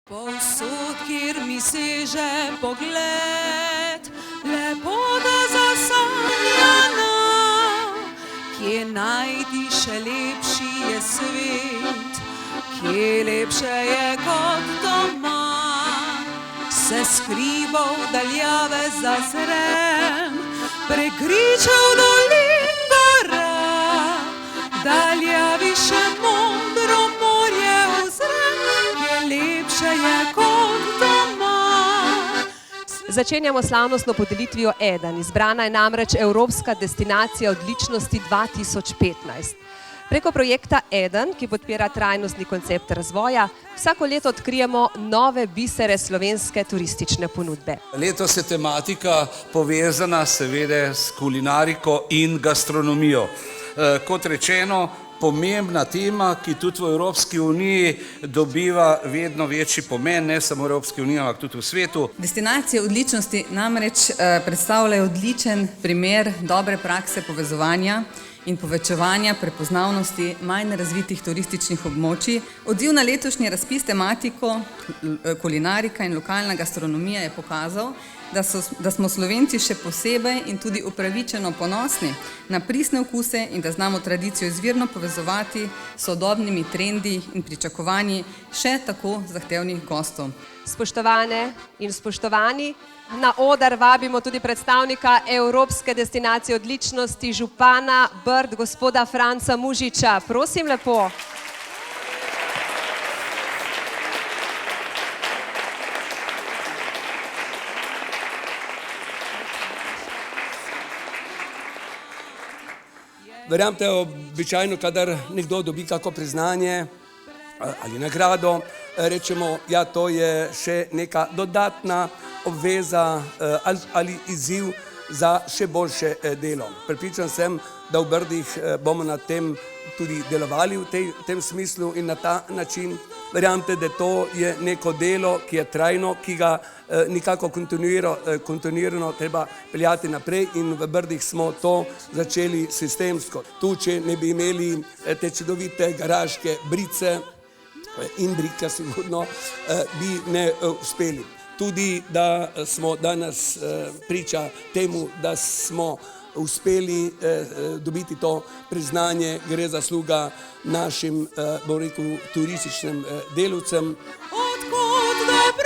Povsod, kjer mi seže pogled, lepota zasanjana, kje najti še lepši je svet, kje lepše je kot doma. Se skriva v daljave zazrem, prekričev dolin gora, dalja više modro morje uzrem, kje lepše je kot doma. Začenjamo slavnostno podelitvijo Eden. Izbrana je namreč Evropska destinacija odličnosti 2015. Preko projekta Eden, ki podpira trajnostni koncept razvoja, vsako leto odkrijemo nove bisere slovenske turistične ponudbe. Letos je tematika povezana seveda s kulinariko in gastronomijo. Kot rečeno, pomembna tema, ki tudi v Evropski uniji dobiva vedno večji pomen, ne samo v Evropski uniji, ampak tudi v svetu. Destinacije odličnosti namreč predstavljajo odličen primer dobre prakse povezovanja in povečevanja prepoznavnosti manj razvitih turističnih območij. Odziv na letošnji razpis tematiko kulinarika in lokalna gastronomija je pokazal, da smo Slovenci še posebej in tudi upravičeno ponosni na pristne okuse in da znamo tradicijo izvirno povezovati s sodobnimi trendi in pričakovanji še tako zahtevnih gostov. Spoštovane in spoštovani, na oder vabimo tudi predstavnika Evropske destinacije odličnosti, župana Brd, gospoda Franca Mužiča. Prosim lepo. Verjamete, običajno, kadar nekdo dobi kako priznanje ali nagrado, rečemo, ja, to je še neka dodatna obveza ali izziv za še boljše delo. Prepričan sem, da v Brdih bomo na tem tudi delovali v tem smislu in na ta način. Verjamete, da to je neko delo, ki je trajno, ki ga nekako kontinuirano treba peljati naprej in v Brdih smo to začeli sistemsko. Tu, če ne bi imeli te čudovite garaške brice in brika sigurno, bi ne uspeli. Tudi, da smo danes priča temu, da smo uspeli dobiti to priznanje, gre zasluga našim, bom rekel, turističnim delavcem. Odkud dobro